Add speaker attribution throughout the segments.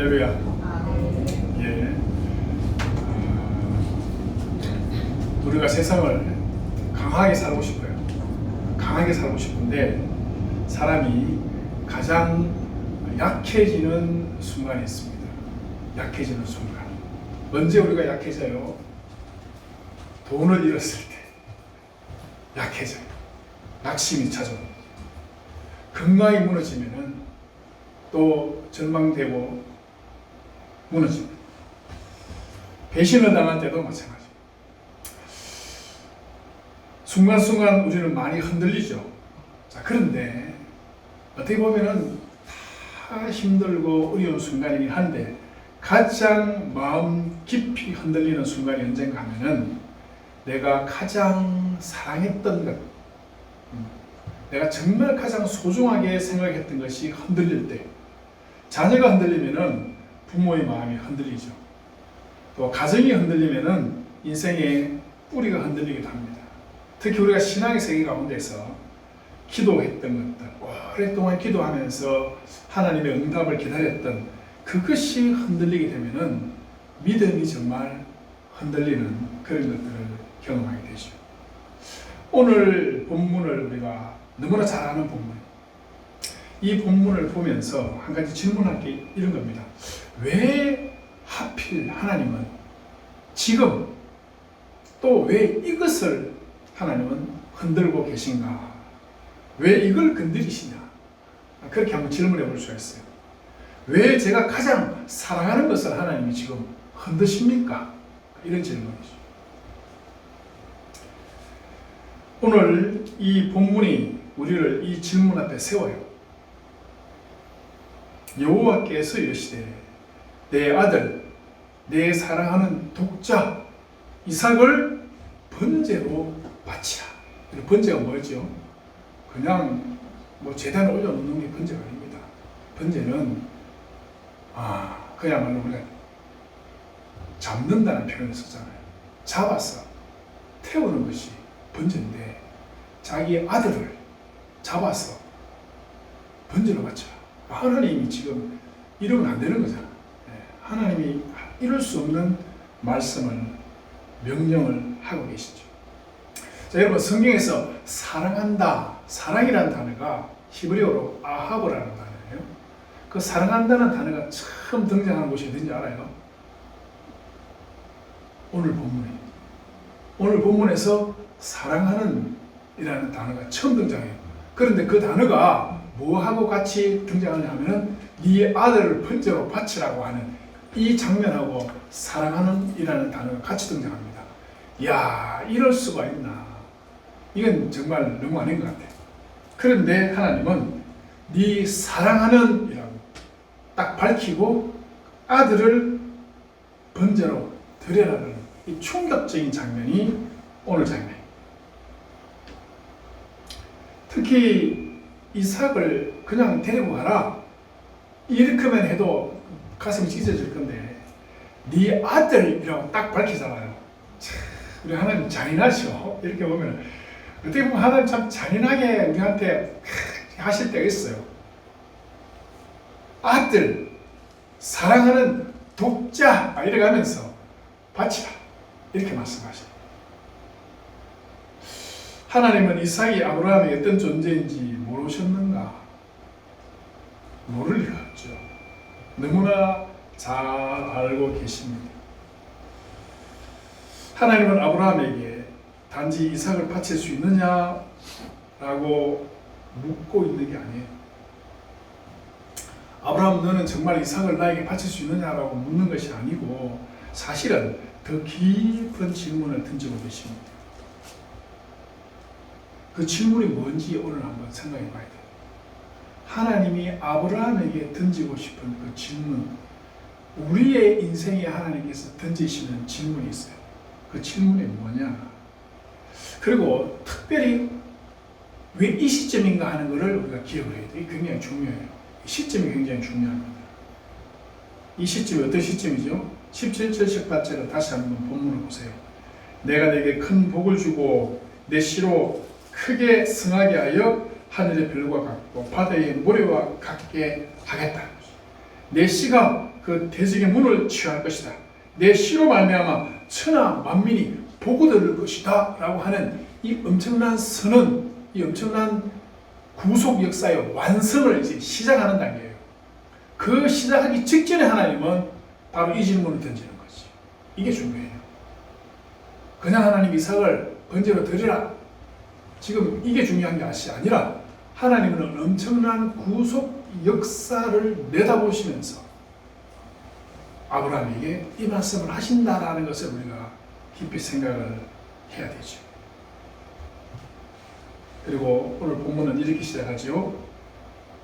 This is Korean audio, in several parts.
Speaker 1: 할렐루야. 예. 우리가 세상을 강하게 살고 싶어요. 강하게 살고 싶은데 사람이 가장 약해지는 순간이 있습니다. 약해지는 순간. 언제 우리가 약해져요? 돈을 잃었을 때 약해져요. 낙심이 찾아옵니다. 건강이 무너지면은 또 절망되고 무너집니다. 배신을 당할 때도 마찬가지. 순간순간 우리는 많이 흔들리죠. 자, 그런데 어떻게 보면은 다 힘들고 어려운 순간이긴 한데 가장 마음 깊이 흔들리는 순간이 언젠가 하면은 내가 가장 사랑했던 것, 내가 정말 가장 소중하게 생각했던 것이 흔들릴 때, 자녀가 흔들리면은 부모의 마음이 흔들리죠. 또 가정이 흔들리면은 인생의 뿌리가 흔들리기도 합니다. 특히 우리가 신앙의 세계 가운데서 기도했던 것들, 오랫동안 기도하면서 하나님의 응답을 기다렸던 그것이 흔들리게 되면은 믿음이 정말 흔들리는 그런 것들을 경험하게 되죠. 오늘 본문을 우리가 너무나 잘 아는 본문, 이 본문을 보면서 한 가지 질문할 게 이런 겁니다. 왜 하필 하나님은 지금 또 왜 이것을 하나님은 흔들고 계신가? 왜 이걸 건드리시냐? 그렇게 한번 질문해 볼 수가 있어요. 왜 제가 가장 사랑하는 것을 하나님이 지금 흔드십니까? 이런 질문이죠. 오늘 이 본문이 우리를 이 질문 앞에 세워요. 여호와께서 이르시되 내 아들, 내 사랑하는 독자 이삭을 번제로 바치라. 번제가 뭐죠? 그냥 뭐 제단에 올려놓는 게 번제가 아닙니다. 번제는 그야말로 우리가 잡는다는 표현을 쓰잖아요. 잡아서 태우는 것이 번제인데 자기 아들을 잡아서 번제로 바치라. 하나님이 지금 이러면 안 되는 거잖아. 하나님이 이룰 수 없는 말씀을, 명령을 하고 계시죠. 자, 여러분, 성경에서 사랑한다, 사랑이라는 단어가 히브리어로 아하브라는 단어예요. 그 사랑한다는 단어가 처음 등장하는 곳이 어딘지 알아요? 오늘 본문에. 오늘 본문에서 사랑하는 이라는 단어가 처음 등장해요. 그런데 그 단어가 뭐하고 같이 등장하냐 하면은 네 아들을 번제로 바치라고 하는 이 장면하고 사랑하는 이라는 단어가 같이 등장합니다. 이야, 이럴 수가 있나. 이건 정말 너무 아닌 것 같아. 그런데 하나님은 네 사랑하는 이라고 딱 밝히고 아들을 번제로 드려라는 이 충격적인 장면이 오늘 장면이에요. 특히 이삭을 그냥 데리고 가라 이렇게만 해도 가슴이 찢어질 건데 네 아들이라고 딱 밝히잖아요. 우리 하나님 잔인하죠. 이렇게 보면 어떻게 보면 하나님 참 잔인하게 우리한테 하실 때가 있어요. 아들, 사랑하는 독자 이렇게 하면서 바치라 이렇게 말씀하셔요. 하나님은 이삭이 아브라함이 어떤 존재인지 모르셨는가? 모를 리가 없죠. 너무나 잘 알고 계십니다. 하나님은 아브라함에게 단지 이삭을 바칠 수 있느냐라고 묻고 있는 게 아니에요. 아브라함, 너는 정말 이삭을 나에게 바칠 수 있느냐라고 묻는 것이 아니고 사실은 더 깊은 질문을 던지고 계십니다. 그 질문이 뭔지 오늘 한번 생각해 봐야 돼요. 하나님이 아브라함에게 던지고 싶은 그 질문, 우리의 인생에 하나님께서 던지시는 질문이 있어요. 그 질문이 뭐냐? 그리고 특별히 왜 이 시점인가 하는 것을 우리가 기억을 해야 돼요. 이게 굉장히 중요해요. 이 시점이 굉장히 중요합니다. 이 시점이 어떤 시점이죠? 17절 18절을 다시 한번 본문을 보세요. 내가 내게 큰 복을 주고 내 씨로 크게 승하게 하여 하늘의 별과 같고 바다의 모래와 같게 하겠다. 내 씨가 그 대적의 문을 취할 것이다. 내 씨로 말미암아 천하 만민이 복을 얻을 것이다 라고 하는 이 엄청난 선언, 이 엄청난 구속 역사의 완성을 이제 시작하는 단계예요. 그 시작하기 직전에 하나님은 바로 이 질문을 던지는 거지. 이게 중요해요. 그냥 하나님 이삭을 번제로 드리라. 지금 이게 중요한 게 아니라 하나님은 엄청난 구속 역사를 내다보시면서 아브라함에게 이 말씀을 하신다라는 것을 우리가 깊이 생각을 해야 되죠. 그리고 오늘 본문은 이렇게 시작하죠.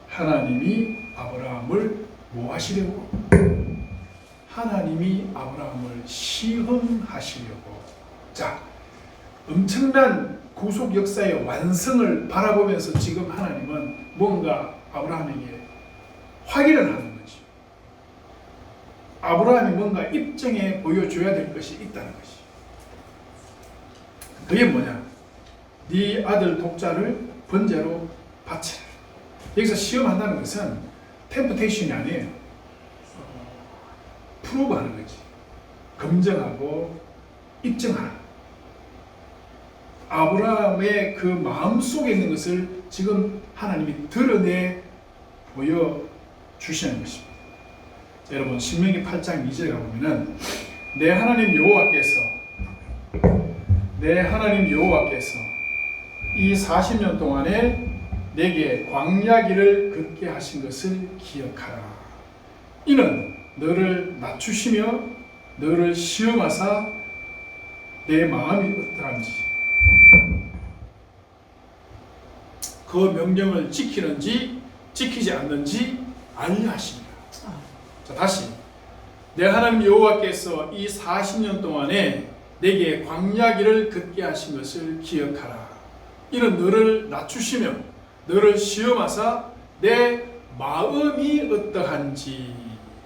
Speaker 1: 하나님이 아브라함을 뭐 하시려고? 하나님이 아브라함을 시험하시려고. 자, 엄청난 구속 역사의 완성을 바라보면서 지금 하나님은 뭔가 아브라함에게 확인을 하는 거지. 아브라함이 뭔가 입증해 보여줘야 될 것이 있다는 것이. 그게 뭐냐? 네 아들 독자를 번제로 바치라. 여기서 시험한다는 것은 템프테이션이 아니에요. 프로브하는 거지. 검증하고 입증하는. 아브라함의 그 마음속에 있는 것을 지금 하나님이 드러내 보여주시는 것입니다. 여러분 신명기 8장 2절에 가보면은 내 하나님 여호와께서 이 40년 동안에 내게 광야길을 걷게 하신 것을 기억하라. 이는 너를 낮추시며 너를 시험하사 내 마음이 어떠한지 그 명령을 지키는지 지키지 않는지 알려 하십니다. 자, 다시 내 하나님 여호와께서 이 40년 동안에 내게 광야길을 걷게 하신 것을 기억하라. 이는 너를 낮추시며 너를 시험하사 내 마음이 어떠한지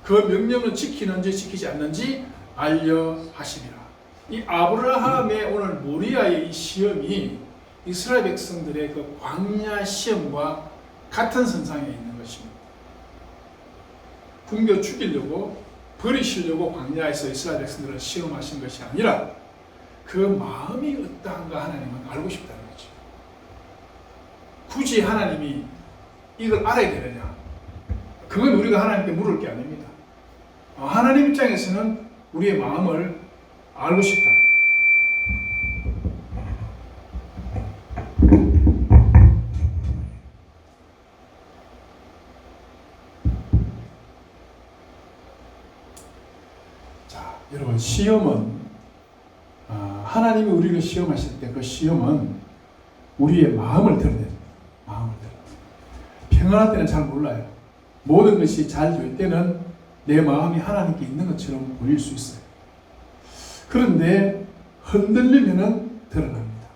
Speaker 1: 그 명령을 지키는지 지키지 않는지 알려 하시리라. 이 아브라함의 오늘 모리아의 이 시험이 이스라엘 백성들의 그 광야 시험과 같은 선상에 있는 것입니다. 굶겨 죽이려고 버리시려고 광야에서 이스라엘 백성들을 시험하신 것이 아니라 그 마음이 어떠한가 하나님은 알고 싶다는 거죠. 굳이 하나님이 이걸 알아야 되느냐? 그건 우리가 하나님께 물을 게 아닙니다. 하나님 입장에서는 우리의 마음을 알고 싶다. 자, 여러분 시험은 하나님이 우리를 시험하실 때 그 시험은 우리의 마음을 드러내요. 마음을 드러내요. 평안할 때는 잘 몰라요. 모든 것이 잘 될 때는 내 마음이 하나님께 있는 것처럼 보일 수 있어요. 그런데 흔들리면은 드러납니다.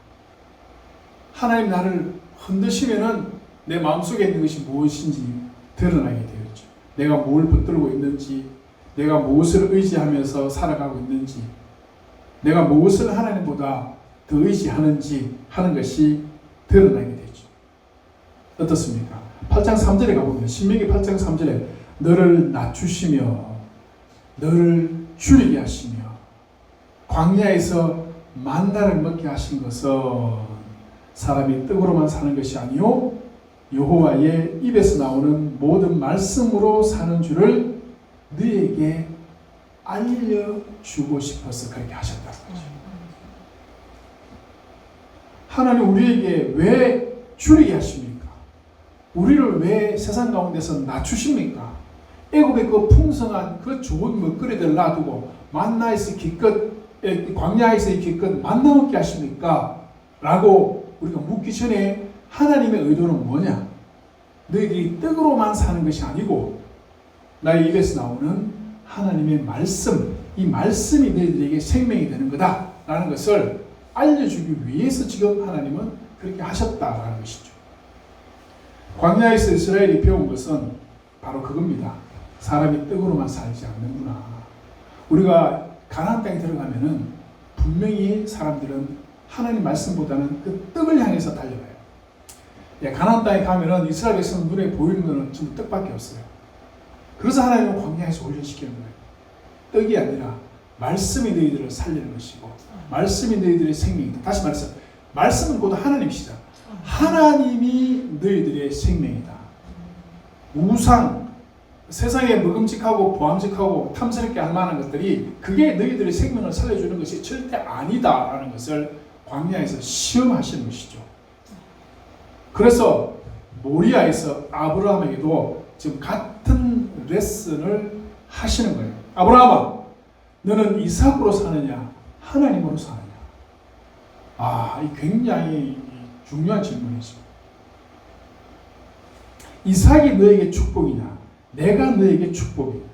Speaker 1: 하나님 나를 흔드시면은 내 마음속에 있는 것이 무엇인지 드러나게 되었죠. 내가 뭘 붙들고 있는지, 내가 무엇을 의지하면서 살아가고 있는지, 내가 무엇을 하나님보다 더 의지하는지 하는 것이 드러나게 되죠. 어떻습니까? 8장 3절에 가보면 신명기 8장 3절에 너를 낮추시며 너를 줄이게 하시며 광야에서 만나를 먹게 하신 것은 사람이 떡으로만 사는 것이 아니요 여호와의 입에서 나오는 모든 말씀으로 사는 줄을 너에게 알려주고 싶어서 그렇게 하셨다는 거죠. 하나님 우리에게 왜 줄이게 하십니까? 우리를 왜 세상 가운데서 낮추십니까? 애굽의 그 풍성한 그 좋은 먹거리들 놔두고 만나에서 기껏 광야에서 기껏 만나 먹게 하십니까? 라고 우리가 묻기 전에 하나님의 의도는 뭐냐? 너희들이 떡으로만 사는 것이 아니고 나의 입에서 나오는 하나님의 말씀, 이 말씀이 너희들에게 생명이 되는 거다 라는 것을 알려주기 위해서 지금 하나님은 그렇게 하셨다라는 것이죠. 광야에서 이스라엘이 배운 것은 바로 그겁니다. 사람이 떡으로만 살지 않는구나. 우리가 가나안 땅에 들어가면은 분명히 사람들은 하나님 말씀보다는 그 떡을 향해서 달려가요. 가나안 땅에 가면은 이스라엘 백성 눈에 보이는 것은 전부 떡밖에 없어요. 그래서 하나님은 광야에서 훈련시키는 거예요. 떡이 아니라 말씀이 너희들을 살리는 것이고 말씀이 너희들의 생명이다. 다시 말해서 말씀은 곧 하나님이시다. 하나님이 너희들의 생명이다. 우상, 세상에 먹음직하고 보암직하고 탐스럽게 할 만한 것들이 그게 너희들의 생명을 살려주는 것이 절대 아니다라는 것을 광야에서 시험하시는 것이죠. 그래서 모리아에서 아브라함에게도 지금 같은 레슨을 하시는 거예요. 아브라함아, 너는 이삭으로 사느냐 하나님으로 사느냐? 이 굉장히 중요한 질문이죠. 이삭이 너에게 축복이냐? 내가 너에게 축복이냐?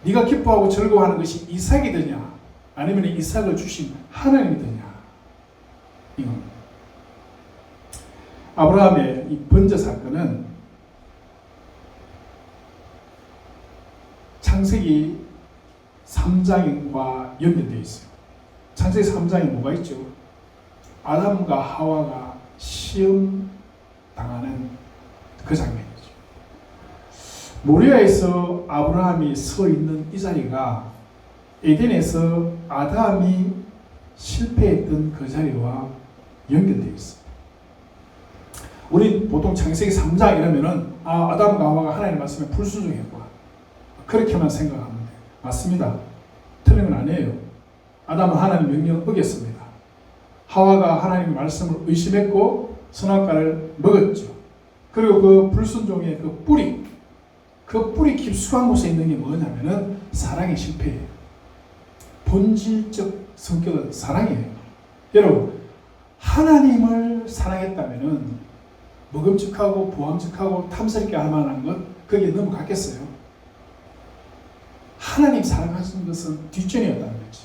Speaker 1: 네가 기뻐하고 즐거워하는 것이 이삭이더냐? 아니면 이삭을 주신 하나님이더냐? 이겁니다. 아브라함의 이 번제 사건은 창세기 3장과 연결되어 있어요. 창세기 3장에 뭐가 있죠? 아담과 하와가 시험 당하는 그 장면이죠. 모리아에서 아브라함이 서 있는 이 자리가 에덴에서 아담이 실패했던 그 자리와 연결되어 있어요. 우리 보통 창세기 3장 이러면은 아담과 하와가 하나님 말씀에 불순종했구나 그렇게만 생각하면 돼요. 맞습니다. 틀린 건 아니에요. 아담은 하나님 명령을 어겼습니다. 하와가 하나님의 말씀을 의심했고 선악과를 먹었죠. 그리고 그 불순종의 그 뿌리 깊숙한 곳에 있는 게 뭐냐면은 사랑의 실패예요. 본질적 성격은 사랑이에요. 여러분, 하나님을 사랑했다면은 먹음직하고 보암직하고 탐스럽게 할 만한 것 거기에 넘어갔겠어요? 하나님 사랑하시는 것은 뒷전이었다는 거지.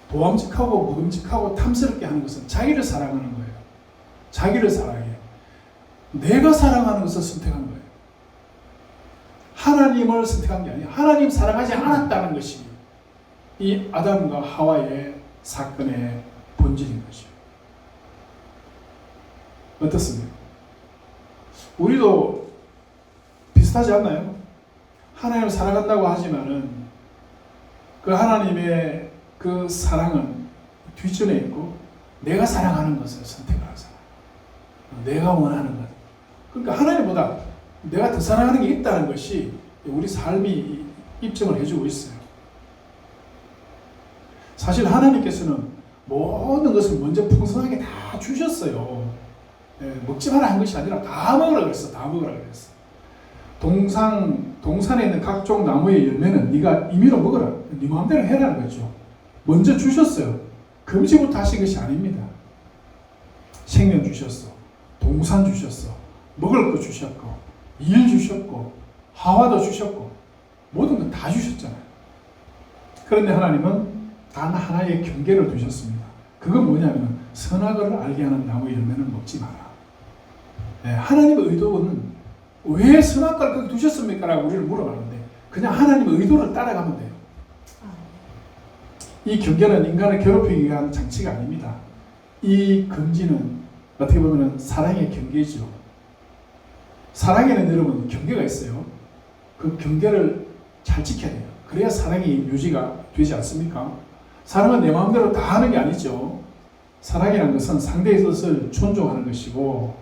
Speaker 1: 보암직하고 먹음직하고 탐스럽게 하는 것은 자기를 사랑하는 거예요. 자기를 사랑해. 내가 사랑하는 것을 선택한 거예요. 하나님을 선택한 게 아니에요. 하나님 사랑하지 않았다는 것이 이 아담과 하와의 사건의 본질인 것이죠. 어떻습니까? 우리도 비슷하지 않나요? 하나님을 사랑한다고 하지만은 그 하나님의 그 사랑은 뒷전에 있고 내가 사랑하는 것을 선택을 하잖아. 내가 원하는 것. 그러니까 하나님보다 내가 더 사랑하는 게 있다는 것이 우리 삶이 입증을 해주고 있어요. 사실 하나님께서는 모든 것을 먼저 풍성하게 다 주셨어요. 먹지 마라 한 것이 아니라 다 먹으라 그랬어. 다 먹으라 그랬어. 동산에 있는 각종 나무의 열매는 네가 임의로 먹어라. 네 마음대로 해라는 거죠. 먼저 주셨어요. 금지부터 하신 것이 아닙니다. 생명 주셨어. 동산 주셨어. 먹을 거 주셨고 일 주셨고 하와도 주셨고 모든 거 다 주셨잖아요. 그런데 하나님은 단 하나의 경계를 두셨습니다. 그건 뭐냐면 선악을 알게 하는 나무의 열매는 먹지 마라. 하나님의 의도는 왜 선악과를 거기 두셨습니까? 라고 우리를 물어봤는데 그냥 하나님의 의도를 따라가면 돼요. 이 경계는 인간을 괴롭히기 위한 장치가 아닙니다. 이 금지는 어떻게 보면 사랑의 경계죠. 사랑에는 여러분 경계가 있어요. 그 경계를 잘 지켜야 돼요. 그래야 사랑이 유지가 되지 않습니까? 사랑은 내 마음대로 다 하는 게 아니죠. 사랑이라는 것은 상대의 뜻을 존중하는 것이고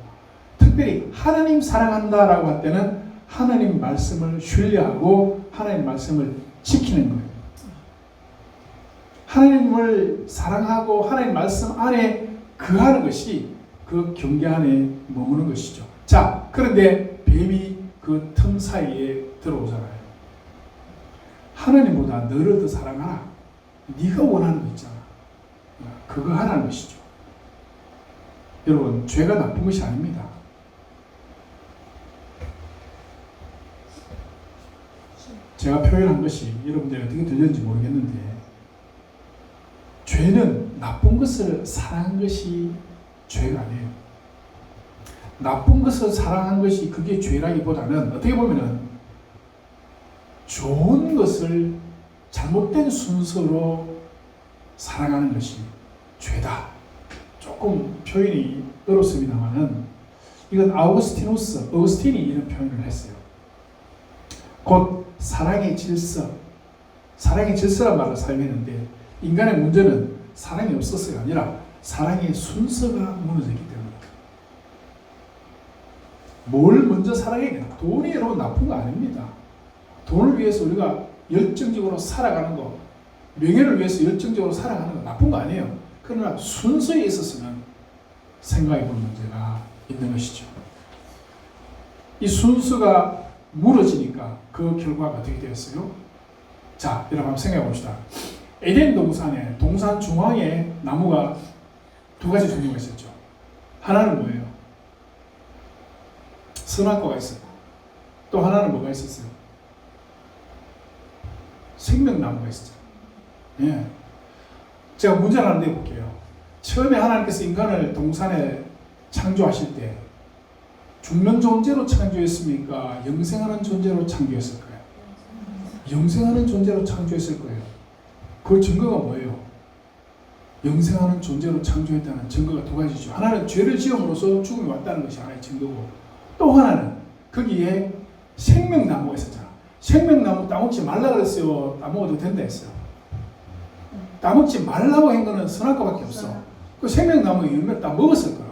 Speaker 1: 특별히 하나님 사랑한다라고 할 때는 하나님 말씀을 신뢰하고 하나님 말씀을 지키는 거예요. 하나님을 사랑하고 하나님 말씀 안에 거하는 것이 그 경계 안에 머무는 것이죠. 자, 그런데 뱀이 그 틈 사이에 들어오잖아요. 하나님보다 너를 더 사랑하라. 네가 원하는 거 있잖아. 그거 하라는 것이죠. 여러분, 죄가 나쁜 것이 아닙니다. 제가 표현한 것이 여러분들이 어떻게 들렸는지 모르겠는데 죄는 나쁜 것을 사랑한 것이 죄가 아니에요. 나쁜 것을 사랑한 것이 그게 죄라기보다는 어떻게 보면은 좋은 것을 잘못된 순서로 사랑하는 것이 죄다. 조금 표현이 어렵습니다만은 이건 어거스틴이 이런 표현을 했어요. 곧 사랑의 질서. 사랑의 질서란 말을 사용했는데 인간의 문제는 사랑이 없어서가 아니라 사랑의 순서가 무너졌기 때문입니다. 뭘 먼저 사랑해야 되나? 돈이 여러분 나쁜 거 아닙니다. 돈을 위해서 우리가 열정적으로 살아가는 거, 명예를 위해서 열정적으로 살아가는 거 나쁜 거 아니에요. 그러나 순서에 있어서는 생각해 볼 문제가 있는 것이죠. 이 순서가 무너지니까 그 결과가 어떻게 되었어요? 자, 여러분 한번 생각해 봅시다. 에덴 동산에 동산 중앙에 나무가 두 가지 종류가 있었죠. 하나는 뭐예요? 선악과가 있었고 또 하나는 뭐가 있었어요? 생명나무가 있었죠. 예. 제가 문제를 하나 내볼게요. 처음에 하나님께서 인간을 동산에 창조하실 때 죽는 존재로 창조했습니까? 영생하는 존재로 창조했을까요? 영생하는 존재로 창조했을 거예요. 그 증거가 뭐예요? 영생하는 존재로 창조했다는 증거가 두 가지죠. 하나는 죄를 지음으로써 죽음이 왔다는 것이 하나의 증거고 또 하나는 거기에 생명나무가 있었잖아. 생명나무 따먹지 말라 그랬어요? 따먹어도 된다 했어요? 따먹지 말라고 한 거는 선악과밖에 없어. 그 생명나무 열매를 다 먹었을 거라.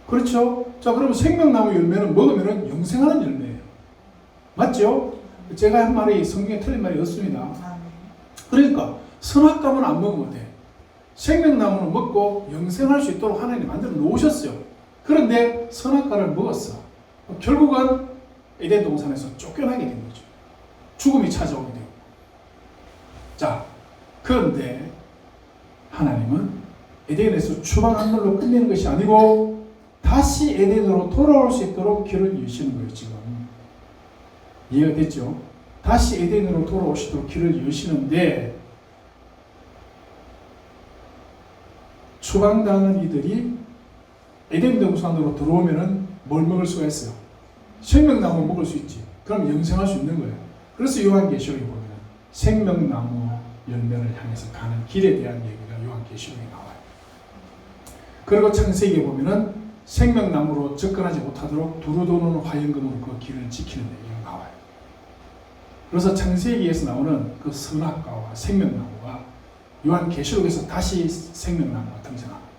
Speaker 1: 그렇죠? 자, 그러면 생명나무 열매는 먹으면 영생하는 열매예요. 맞죠? 제가 한 말이 성경에 틀린 말이 없습니다. 그러니까 선악과는 안 먹으면 돼. 생명나무는 먹고 영생할 수 있도록 하나님이 만들어 놓으셨어요. 그런데 선악과를 먹었어. 결국은 에덴 동산에서 쫓겨나게 된 거죠. 죽음이 찾아오게 되고. 자, 그런데 하나님은 에덴에서 추방 한 걸로 끝내는 것이 아니고 다시 에덴으로 돌아올 수 있도록 길을 여시는 거예요. 지금 이해가 됐죠? 다시 에덴으로 돌아오시도록 길을 여시는데 추방당한 이들이 에덴 동산으로 들어오면은 뭘 먹을 수가 있어요? 생명나무 먹을 수 있지. 그럼 영생할 수 있는 거예요. 그래서 요한계시록에 보면 생명나무 열매를 향해서 가는 길에 대한 얘기가 요한계시록에 나와요. 그리고 창세기에 보면은 생명나무로 접근하지 못하도록 두루 도는 화염금으로 그 길을 지키는 얘기가 나와요. 그래서 창세기에서 나오는 그 선악과와 생명나무가 요한계시록에서 다시 생명나무가 등장합니다.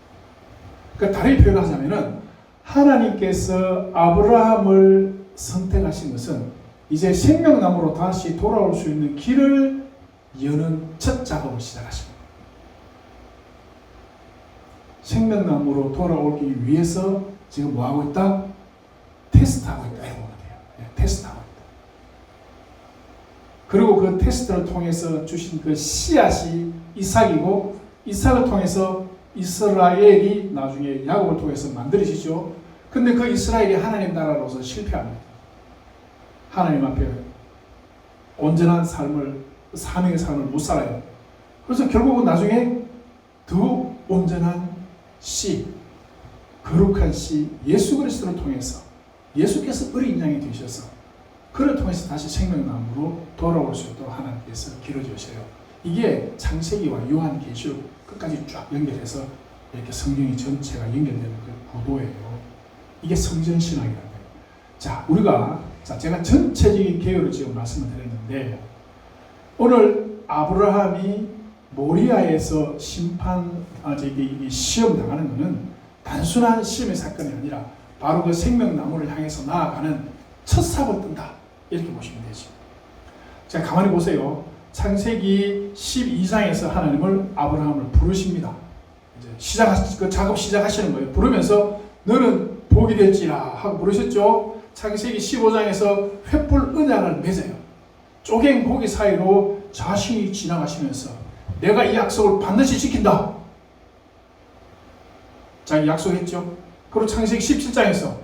Speaker 1: 그러니까 다르게 표현하자면은 하나님께서 아브라함을 선택하신 것은 이제 생명나무로 다시 돌아올 수 있는 길을 여는 첫 작업을 시작하십니다. 생명나무로 돌아오기 위해서 지금 뭐하고 있다? 테스트하고 있다. 이렇게 보면 돼요. 네, 테스트하고 있다. 그리고 그 테스트를 통해서 주신 그 씨앗이 이삭이고 이삭을 통해서 이스라엘이 나중에 야곱을 통해서 만들어지죠. 근데 그 이스라엘이 하나님 나라로서 실패합니다. 하나님 앞에 온전한 삶을, 사명의 삶을 못 살아요. 그래서 결국은 나중에 더 온전한 씨, 거룩한 씨, 예수 그리스도를 통해서 예수께서 어린 양이 되셔서 그를 통해서 다시 생명나무로 돌아올 수 있도록 하나님께서 길어주셔요. 이게 창세기와 요한계시록 끝까지 쫙 연결해서 이렇게 성경이 전체가 연결되는 그 구도예요. 이게 성전신학이라는 거예요. 자, 우리가 제가 전체적인 개요를 지금 말씀을 드렸는데 오늘 아브라함이 모리아에서 시험 당하는 것은 단순한 시험의 사건이 아니라 바로 그 생명나무를 향해서 나아가는 첫 삽을 뜬다. 이렇게 보시면 되죠. 자, 가만히 보세요. 창세기 12장에서 하나님을 아브라함을 부르십니다. 이제 그 작업 시작하시는 거예요. 부르면서 너는 복이 될지라 하고 부르셨죠. 창세기 15장에서 횃불 언약을 맺어요. 쪼갠 고기 사이로 자신이 지나가시면서 내가 이 약속을 반드시 지킨다. 자기 약속했죠. 그리고 창세기 17장에서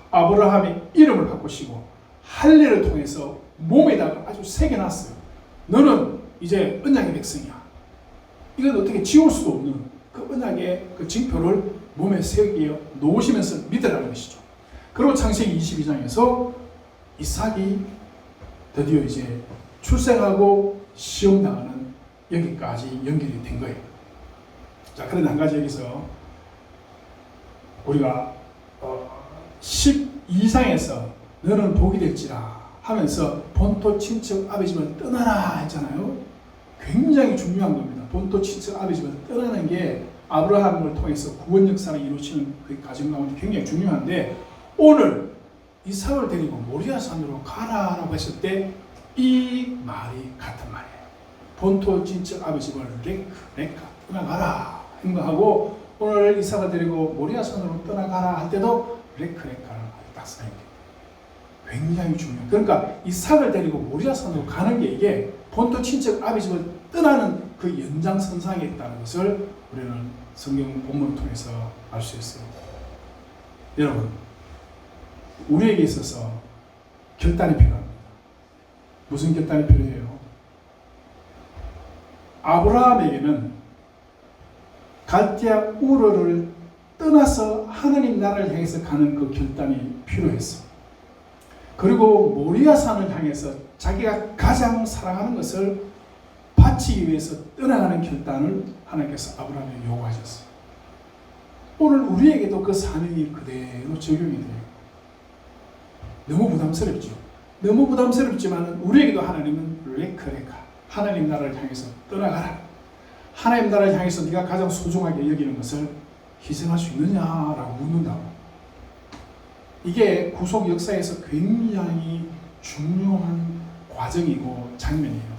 Speaker 1: 아브라함의 이름을 바꾸시고 할례를 통해서 몸에다가 아주 새겨놨어요. 너는 이제 언약의 백성이야. 이건 어떻게 지울 수도 없는 그 언약의 그 징표를 몸에 새겨 놓으시면서 믿으라는 것이죠. 그리고 창세기 22장에서 이삭이 드디어 이제 출생하고 시험당하는 여기까지 연결이 된 거예요. 자, 그런데 한 가지 여기서 우리가 12장에서 너는 복이 될지라 하면서 본토 친척 아버지 집을 떠나라 했잖아요. 굉장히 중요한 겁니다. 본토 친척 아버지 집을 떠나는 게 아브라함을 통해서 구원 역사를 이루시는 그 과정 가운데 굉장히 중요한데, 오늘 이삭을 데리고 모리아 산으로 가라라고 했을 때 이 말이 같은 말이에요. 본토 친척 아버지 집을 레카 떠나가라 행동하고, 오늘 이삭을 데리고 모리아 산으로 떠나가라 할 때도 레카라는 말이 딱 써요. 굉장히 중요해요. 그러니까 이삭을 데리고 모리아 산으로 가는 게 이게 본토 친척 아버지 집을 떠나는 그 연장선상에 있다는 것을 우리는 성경 본문을 통해서 알 수 있어요. 여러분, 우리에게 있어서 결단이 필요합니다. 무슨 결단이 필요해요? 아브라함에게는 갈대아 우르를 떠나서 하나님 나라를 향해서 가는 그 결단이 필요했어. 그리고 모리아 산을 향해서 자기가 가장 사랑하는 것을 바치기 위해서 떠나가는 결단을 하나님께서 아브라함에게 요구하셨어요. 오늘 우리에게도 그 사명이 그대로 적용이 돼요. 너무 부담스럽죠. 너무 부담스럽지만 우리에게도 하나님은 레카 하나님 나라를 향해서 떠나가라. 하나님 나라를 향해서 네가 가장 소중하게 여기는 것을 희생할 수 있느냐라고 묻는다고. 이게 구속 역사에서 굉장히 중요한 과정이고 장면이에요.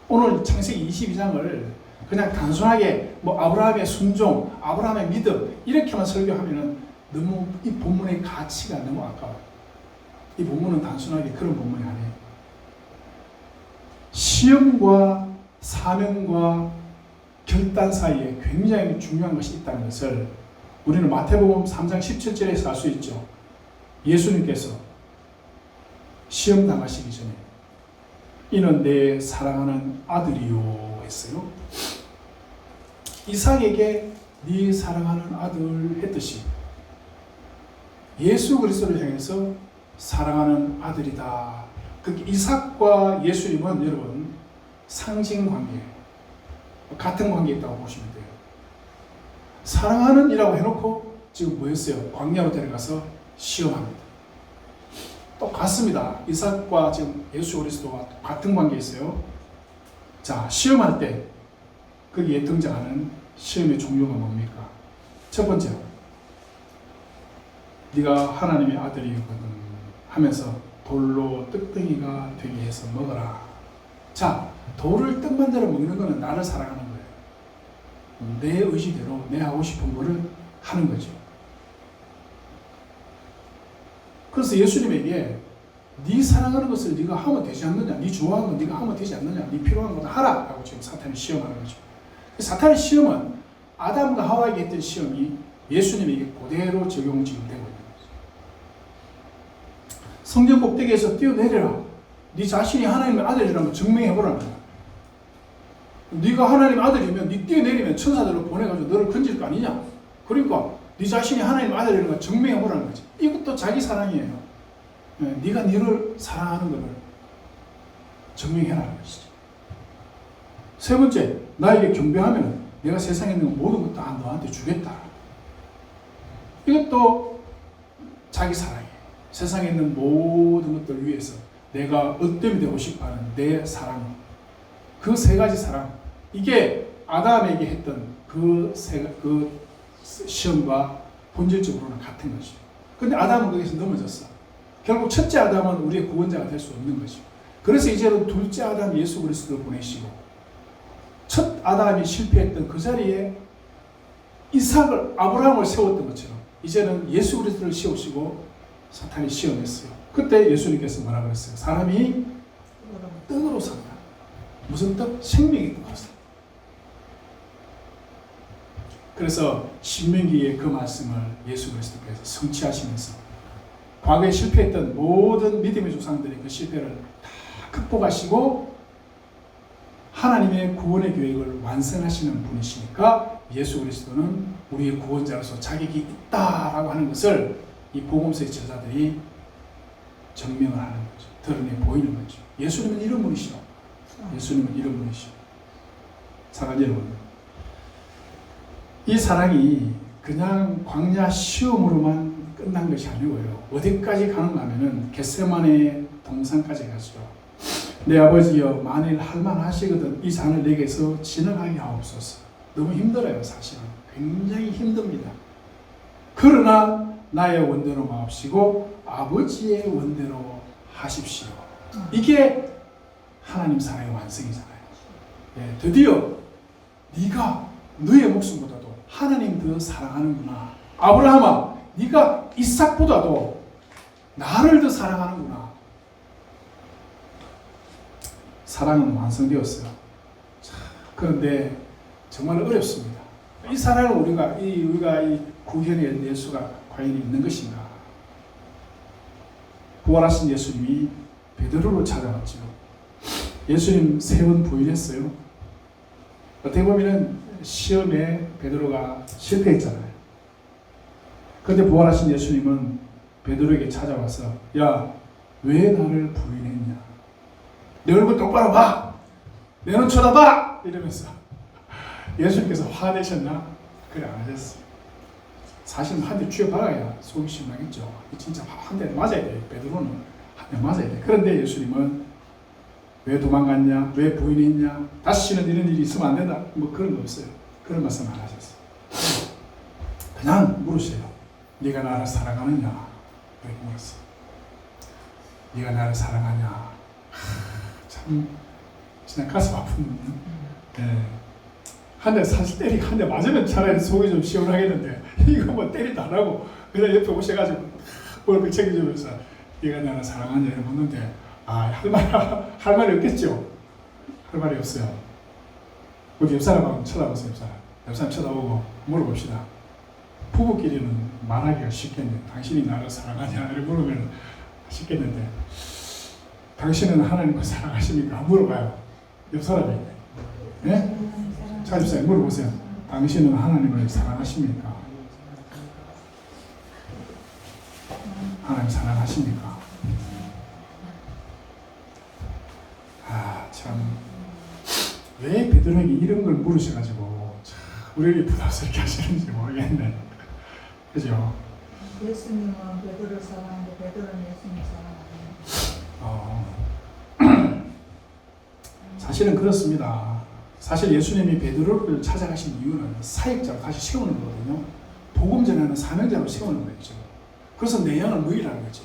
Speaker 1: 오늘 창세기 22장을 그냥 단순하게 뭐 아브라함의 순종, 아브라함의 믿음 이렇게만 설교하면은 너무 이 본문의 가치가 너무 아까워요. 이 본문은 단순하게 그런 본문이 아니에요. 시험과 사명과 결단 사이에 굉장히 중요한 것이 있다는 것을 우리는 마태복음 3장 17절에서 알 수 있죠. 예수님께서 시험 당하시기 전에 이는 내 사랑하는 아들이요 했어요. 이삭에게 네 사랑하는 아들 했듯이 예수 그리스도를 향해서 사랑하는 아들이다. 그 이삭과 예수님은 여러분 상징 관계예요. 같은 관계에 있다고 보시면 돼요. 사랑하는 이라고 해놓고 지금 뭐였어요? 광야로 데려가서 시험합니다. 똑같습니다. 이삭과 지금 예수 그리스도와 같은 관계에 있어요. 자, 시험할 때 거기에 등장하는 시험의 종류가 뭡니까? 첫 번째, 네가 하나님의 아들이거든 하면서 돌로 떡덩이가 되게 해서 먹어라. 자, 돌을 떡만 대로 먹는 것은 나를 사랑하는 거예요. 내 의지대로 내 하고 싶은 거를 하는 거죠. 그래서 예수님에게 네 사랑하는 것을 네가 하면 되지 않느냐, 네 좋아하는 건 네가 하면 되지 않느냐, 네 필요한 건 하라 라고 지금 사탄이 시험하는 거죠. 사탄의 시험은 아담과 하와에게 했던 시험이 예수님에게 그대로 적용 지금 되고 있는 거죠. 성전 꼭대기에서 뛰어내려라. 네 자신이 하나님의 아들이라면 증명해보라는 거야. 네가 하나님의 아들이면 네 뛰어내리면 천사들을 보내가지고 너를 건질 거 아니냐. 그러니까 네 자신이 하나님의 아들이라는 걸 증명해보라는 거지. 이것도 자기 사랑이에요. 네가 너를 사랑하는 것을 증명해라는 것이지. 세 번째, 나에게 경배하면 내가 세상에 있는 모든 것 다 너한테 주겠다. 이것도 자기 사랑이에요. 세상에 있는 모든 것들 위해서 내가 어뜸이 되고 싶어하는 내 사랑. 그 세 가지 사랑. 이게 아담에게 했던 그 시험과 본질적으로는 같은 것이죠. 근데 아담은 거기서 넘어졌어. 결국 첫째 아담은 우리의 구원자가 될 수 없는 것이죠. 그래서 이제는 둘째 아담 예수 그리스도를 보내시고 첫 아담이 실패했던 그 자리에 이삭을 아브라함을 세웠던 것처럼 이제는 예수 그리스도를 세우시고 사탄이 시험했어요. 그때 예수님께서 뭐라 그랬어요? 사람이 떡으로 산다. 무슨 떡? 생명의 떡으로 산다. 그래서 신명기의 그 말씀을 예수 그리스도께서 성취하시면서 과거에 실패했던 모든 믿음의 조상들의 그 실패를 다 극복하시고 하나님의 구원의 계획을 완성하시는 분이시니까 예수 그리스도는 우리의 구원자로서 자격이 있다라고 하는 것을 이 복음서의 저자들이 증명을 하는 거죠. 드러내 보이는 거죠. 예수님은 이런 분이시오. 예수님은 이런 분이시오. 사랑하는 여러분, 이 사랑이 그냥 광야 시험으로만 끝난 것이 아니고요. 어디까지 가는가 하면은 겟세마네 동산까지 가시죠. 내 아버지여 만일 할만하시거든 이 잔을 내게서 지나가게 하옵소서. 너무 힘들어요. 사실은 굉장히 힘듭니다. 그러나 나의 원대로 마옵시고 아버지의 원대로 하십시오. 이게 하나님 사랑의 완성이잖아요. 예, 드디어 네가 너의 목숨보다도 하나님 더 사랑하는구나. 아브라함아, 네가 이삭보다도 나를 더 사랑하는구나. 사랑은 완성되었어요. 자, 그런데 정말 어렵습니다. 이 사랑을 우리가 이 구현의 예수가 과연 있는 것인가? 부활하신 예수님이 베드로를 찾아왔죠. 예수님 3번 부인했어요. 어떻게 보면 시험에 베드로가 실패했잖아요. 그런데 부활하신 예수님은 베드로에게 찾아와서 야, 왜 나를 부인했냐? 내 얼굴 똑바로 봐! 내 눈 쳐다봐! 이러면서 예수님께서 화내셨나? 그래 안 하셨어요. 사실 한 대 쥐어박아야 속이 시원하겠죠. 진짜 한 대 맞아야 돼요. 베드로는 한 대 맞아야 돼. 그런데 예수님은 왜 도망갔냐? 왜 부인했냐? 다시는 이런 일이 있으면 안 된다. 뭐 그런 거 없어요. 그런 말씀 안 하셨어요. 그냥 물으세요. 네가 나를 사랑하느냐? 이렇게 물었어요. 네가 나를 사랑하냐? 참 진짜 가슴 아픈. 네. 한 대 사실 때리고 한 대 맞으면 차라리 속이 좀 시원하겠는데 이거 뭐 때리도 안 하고 그냥 옆에 오셔가지고 뭘 챙겨주면서 네가 나를 사랑하냐 이렇게 묻는데 할 말이 없겠죠. 할 말이 없어요. 우리 옆 사람하고 쳐다보세요. 옆 사람 쳐다보고 물어봅시다. 부부끼리는 말하기가 쉽겠네. 당신이 나를 사랑하냐 이렇게 물으면 쉽겠는데 당신은 하나님을 사랑하십니까? 물어봐요. 옆 사람이. 네? 찾으세요. 물어보세요. 당신은 하나님을 사랑하십니까? 하나님 사랑하십니까? 참. 왜 베드로에게 이런 걸 물으셔가지고 우리에게 부담스럽게 하시는지 모르겠네. 그죠?
Speaker 2: 예수님은 베드로를 사랑하는데 베드로는 예수님을 사랑하는.
Speaker 1: 사실은 그렇습니다. 사실 예수님이 베드로를 찾아가신 이유는 사역자로 다시 세우는 거거든요. 복음 전하는 사명자로 세우는 거죠. 그래서 내 영을 무일하는 거지.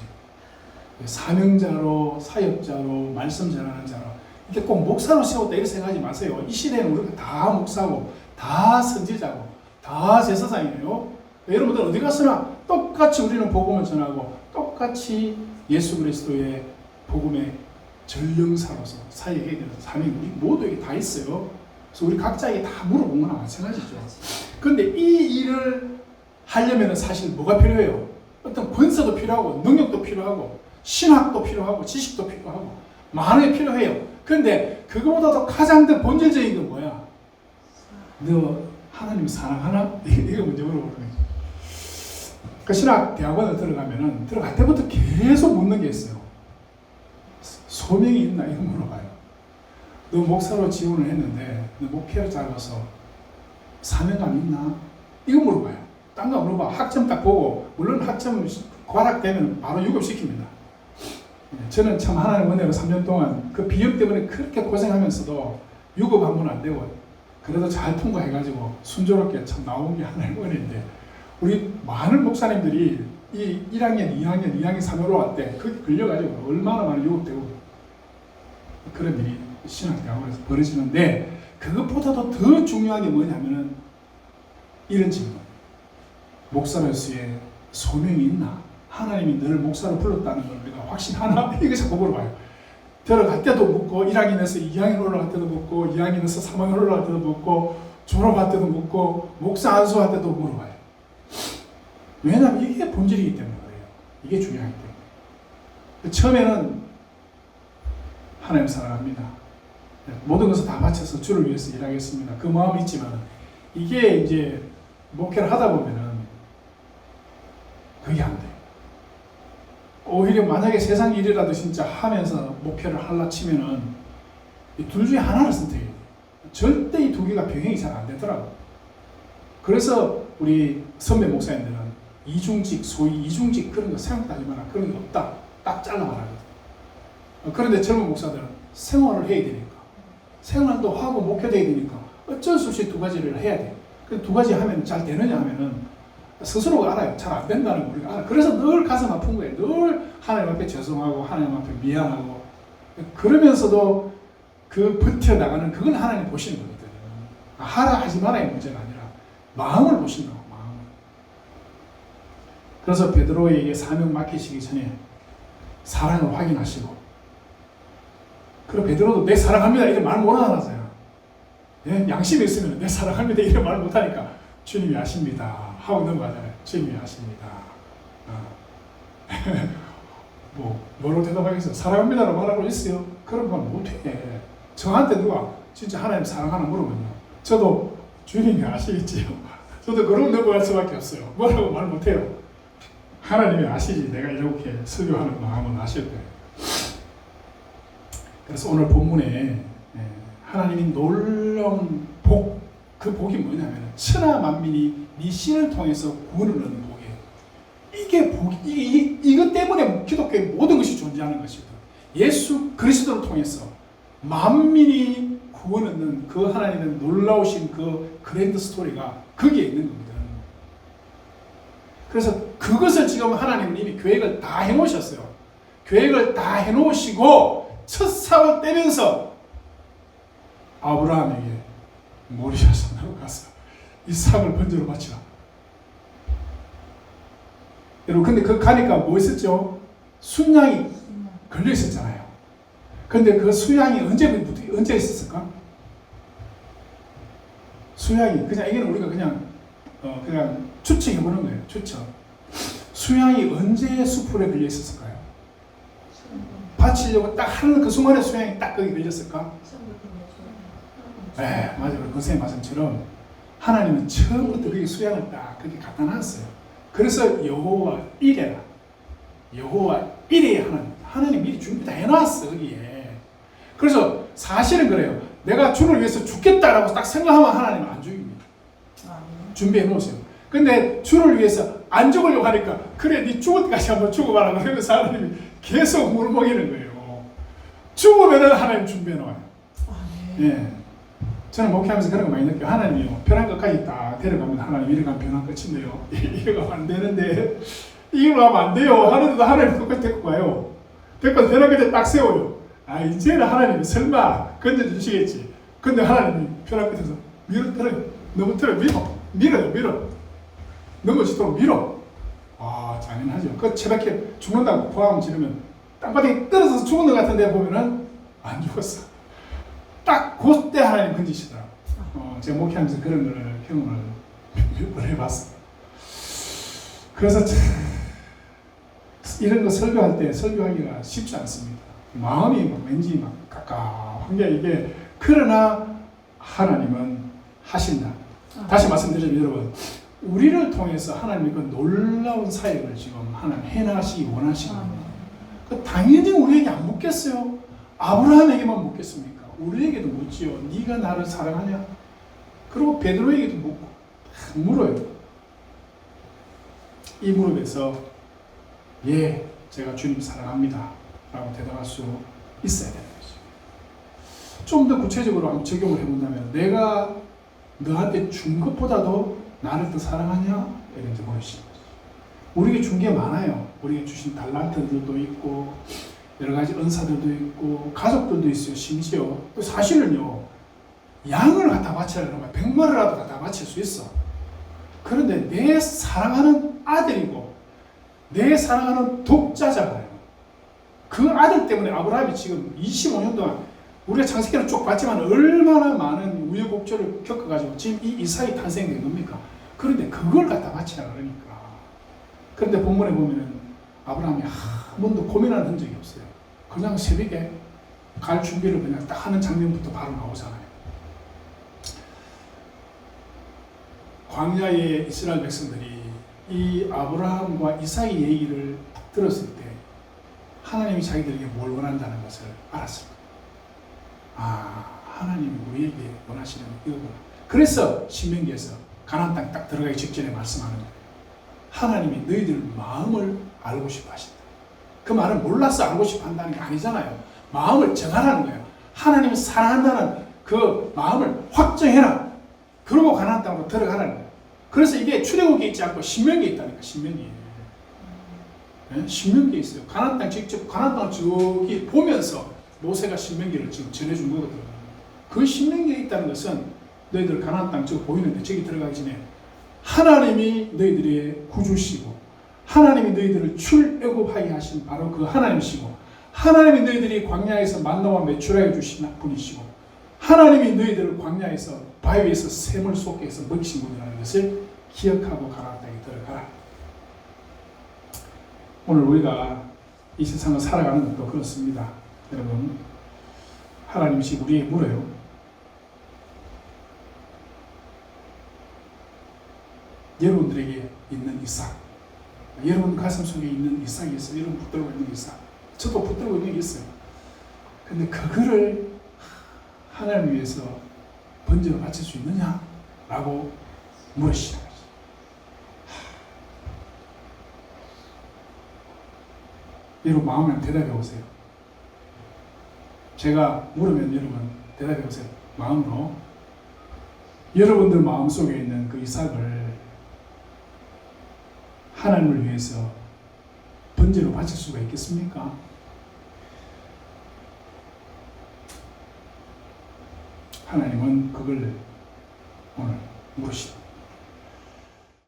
Speaker 1: 사명자로, 사역자로, 말씀 전하는 자로. 이게 꼭 목사로 세웠다 이렇게 생각하지 마세요. 이 시대에는 우리가 다 목사고, 다 선지자고, 다 제사장이에요. 여러분들 어디 갔으나 똑같이 우리는 복음을 전하고, 똑같이 예수 그리스도의 복음의 전령사로서 사역해야 되는 사명이 우리 모두에게 다 있어요. 그래서 우리 각자에게 다 물어본 거나 마찬가지죠. 그런데 이 일을 하려면 사실 뭐가 필요해요? 어떤 권세도 필요하고 능력도 필요하고 신학도 필요하고 지식도 필요하고 많은 게 필요해요. 그런데 그거보다도 가장 더 본질적인 건 뭐야? 너 하나님 사랑하나? 이거 먼저 물어보는 거죠. 그 신학 대학원을 들어갈 때부터 계속 묻는 게 있어요. 소명이 있나? 이거 물어봐요. 너 목사로 지원을 했는데 너 목회를 잡아서 사명감 있나? 이거 물어봐요. 딴 거 물어봐. 학점 딱 보고 물론 학점 과락되면 바로 유급시킵니다. 저는 참 하나님 은혜로 3년 동안 그 비염 때문에 그렇게 고생하면서도 유급 한 번 안 되고 그래도 잘 통과해가지고 순조롭게 참 나온 게 하나님 은혜인데 우리 많은 목사님들이 이 1학년, 2학년, 3학년 할 때 거기 걸려가지고 얼마나 많이 유급되고 그런 일이 신학대학원에서 벌어지는데 그것보다도 더 중요한 게 뭐냐면은 이런 질문. 목사로서의 소명이 있나? 하나님이 너를 목사로 불렀다는 걸 우리가 확신하나? 이거 자꾸 물어봐요. 들어갈 때도 묻고 1학년에서 2학년 올라갈 때도 묻고 2학년에서 3학년 올라갈 때도 묻고 졸업할 때도 묻고 목사 안수할 때도 물어봐요. 왜냐하면 이게 본질이기 때문에 그래요. 이게 중요하기 때문에. 처음에는 하나님 사랑합니다. 모든 것을 다 바쳐서 주를 위해서 일하겠습니다. 그 마음이 있지만 이게 이제 목회를 하다 보면은 그게 안 돼요. 오히려 만약에 세상 일이라도 진짜 하면서 목회를 하려 치면은 이 둘 중에 하나를 선택해야 돼요. 절대 이 두 개가 병행이 잘 안 되더라고요. 그래서 우리 선배 목사님들은 이중직, 소위 이중직 그런 거 생각도 하지 마라. 그런 게 없다. 딱 잘라 말하거든. 그런데 젊은 목사들은 생활을 해야 되니까, 생활도 하고 목회도 해야 되니까 어쩔 수 없이 두 가지를 해야 돼. 그 두 가지 하면 잘 되느냐 하면은 스스로가 알아요. 잘 안 된다는 거 우리가 알아. 그래서 늘 가슴 아픈 거예요. 늘 하나님 앞에 죄송하고 하나님 앞에 미안하고, 그러면서도 그 버텨나가는 그건 하나님 보시는 거거든요. 하라 하지 마라의 문제가 아니라 마음을 보신다고, 마음을. 그래서 베드로에게 사명 맡기시기 전에 사랑을 확인하시고, 그리고 베드로도 내 사랑합니다 이런 말 못 하잖아요. 예? 양심이 있으면 내 사랑합니다 이런 말 못하니까 주님이 아십니다 하고 넘어가잖아요. 주님이 아십니다. 뭐로 대답하겠어요? 사랑합니다라고 말하고 있어요? 그런 말 못해. 저한테 누가 진짜 하나님 사랑하나 물으면요, 저도 주님이 아시겠지요. 저도 그런 넘어갈 수밖에 없어요. 뭐라고 말 못해요. 하나님이 아시지 내가 이렇게 설교하는 마음은 아실 거예요. 그래서 오늘 본문에 하나님이 놀라운 복, 그 복이 뭐냐면 천하 만민이 네 신을 통해서 구원을 얻는 복이에요. 이게 복, 이것 때문에 기독교의 모든 것이 존재하는 것이거든. 예수 그리스도를 통해서 만민이 구원 얻는 그 하나님의 놀라우신 그 그랜드 스토리가 거기에 있는 겁니다. 그래서 그것을 지금 하나님은 이미 계획을 다 해놓으셨어요. 계획을 다 해놓으시고 첫 삽을 떼면서 아브라함에게 모리아서 나가서 이 삽을 번제로 바치라. 여러분, 근데 그 가니까 뭐 있었죠? 순양이 걸려 있었잖아요. 근데 그 수양이 언제 있었을까? 수양이 그냥 이게는 우리가 그냥 추측해 보는 거예요. 추측. 수양이 언제 수풀에 걸려 있었을까요? 바치려고 딱 하는 그 순간에 수양이 딱 거기 걸렸을까? 네, 맞아요. 선생님 말씀처럼 하나님은 처음부터 거기 수양을 딱 거기 갖다 놨어요. 그래서 여호와 이레라, 여호와 이레의 하나님 미리 준비 다 해놨어 거기에. 그래서 사실은 그래요. 내가 주를 위해서 죽겠다라고 딱 생각하면 하나님은 안 죽입니다. 준비해 놓으세요. 근데 주를 위해서 안 죽으려고 하니까 그래 네 죽을 때까지 한번 죽어봐라 그러면서 하나님이 계속 물먹이는 거예요. 죽으면은 하나님 준비해 놓아요. 예. 저는 목회하면서 그런 거 많이 느껴요. 하나님이요, 벼랑 끝까지 딱 데려가면 하나님 이리 가면 벼랑 끝인데요. 이리 가면 안 되는데 이리로 가면 안 돼요. 하는데도 하나님 끝까지 데리고 가요. 데리고 벼랑 끝에 딱 세워요. 아, 이제는 하나님이 설마 건져주시겠지. 근데 하나님이 벼랑 끝에서 밀어요. 너무 틀어요. 밀어요. 넘어지도록 밀어. 아, 잔인하죠. 그 채밖에 죽는다고 포함 지르면 땅바닥에 떨어져서 죽은 것 같은데 보면은 안 죽었어. 딱 그때 하나님 건지시더라고. 제가 목회하면서 그런 걸 경험을 몇 번 해봤어요. 그래서 이런 거 설교할 때 설교하기가 쉽지 않습니다. 마음이 왠지 깝깝한 게 이게, 그러나 하나님은 하신다. 다시 말씀드리면 여러분, 우리를 통해서 하나님이 그 놀라운 사역을 지금 하나님 해나가시기 원하시거든요. 당연히 우리에게 안 묻겠어요. 아브라함에게만 묻겠습니까? 우리에게도 묻지요. 네가 나를 사랑하냐? 그리고 베드로에게도 묻고 물어요. 이 무릎에서 예, 제가 주님 사랑합니다 라고 대답할 수 있어야 되는 거죠. 좀 더 구체적으로 한번 적용을 해본다면, 내가 너한테 준 것보다도 나를 더 사랑하냐? 이런 데 보이시는 거죠. 우리에게 준 게 많아요. 우리에게 주신 달란트들도 있고 여러 가지 은사들도 있고 가족들도 있어요. 심지어 또 사실은요, 양을 갖다 바치라 그러면 100마리라도 갖다 바칠 수 있어. 그런데 내 사랑하는 아들이고 내 사랑하는 독자잖아요. 그 아들 때문에 아브라함이 지금 25년 동안, 우리가 창세기를 쭉 봤지만 얼마나 많은 우여곡절을 겪어가지고 지금 이 이삭이 탄생된 겁니까? 그런데 그걸 갖다 바치라 그러니까. 그런데 본문에 보면은 아브라함이 한 번도 고민하는 흔적이 없어요. 그냥 새벽에 갈 준비를 그냥 딱 하는 장면부터 바로 나오잖아요. 광야의 이스라엘 백성들이 이 아브라함과 이삭의 얘기를 들었을 때 하나님이 자기들에게 뭘 원한다는 것을 알았을 거예요. 아, 하나님이 우리에게 원하시는 이거구나. 그래서 신명기에서 가나안 땅 딱 들어가기 직전에 말씀하는 거예요. 하나님이 너희들 마음을 알고 싶어 하신다. 그 말은 몰라서 알고 싶어 한다는 게 아니잖아요. 마음을 정하라는 거예요. 하나님을 사랑한다는 그 마음을 확정해라. 그러고 가나안 땅으로 들어가라는 거예요. 그래서 이게 출애굽기에 있지 않고 신명기에 있다니까. 신명기에. 네? 신명기에 있어요. 가나안 땅 직접 가나안 땅 저기 보면서 모세가 신명기를 지금 전해준 거거든요. 그 신명기에 있다는 것은 너희들 가나안 땅 저기 보이는데 저기 들어가기 전에 하나님이 너희들의 구주시고 하나님이 너희들을 출애굽하게 하신 바로 그 하나님이시고 하나님이 너희들이 광야에서 만나와 매출하여 주신 분이시고 하나님이 너희들을 광야에서 바위에서 샘을 쏟게 해서 먹이신 분이라는 것을 기억하고 가나안 땅에 들어가라. 오늘 우리가 이 세상을 살아가는 것도 그렇습니다. 여러분, 하나님이 우리에게 물어요. 여러분들에게 있는 이삭, 여러분 가슴 속에 있는 이삭이 있어요. 여러분 붙들고 있는 이삭, 저도 붙들고 있는 게 있어요. 근데 그거를 하나님 위해서 번제로 바칠 수 있느냐? 라고 물으시는 거죠. 여러분 마음에 대답해 보세요. 제가 물으면 여러분 대답해 보세요. 마음으로. 여러분들 마음속에 있는 그 이삭을 하나님을 위해서 번제로 바칠 수가 있겠습니까? 하나님은 그걸 오늘 물으십니다.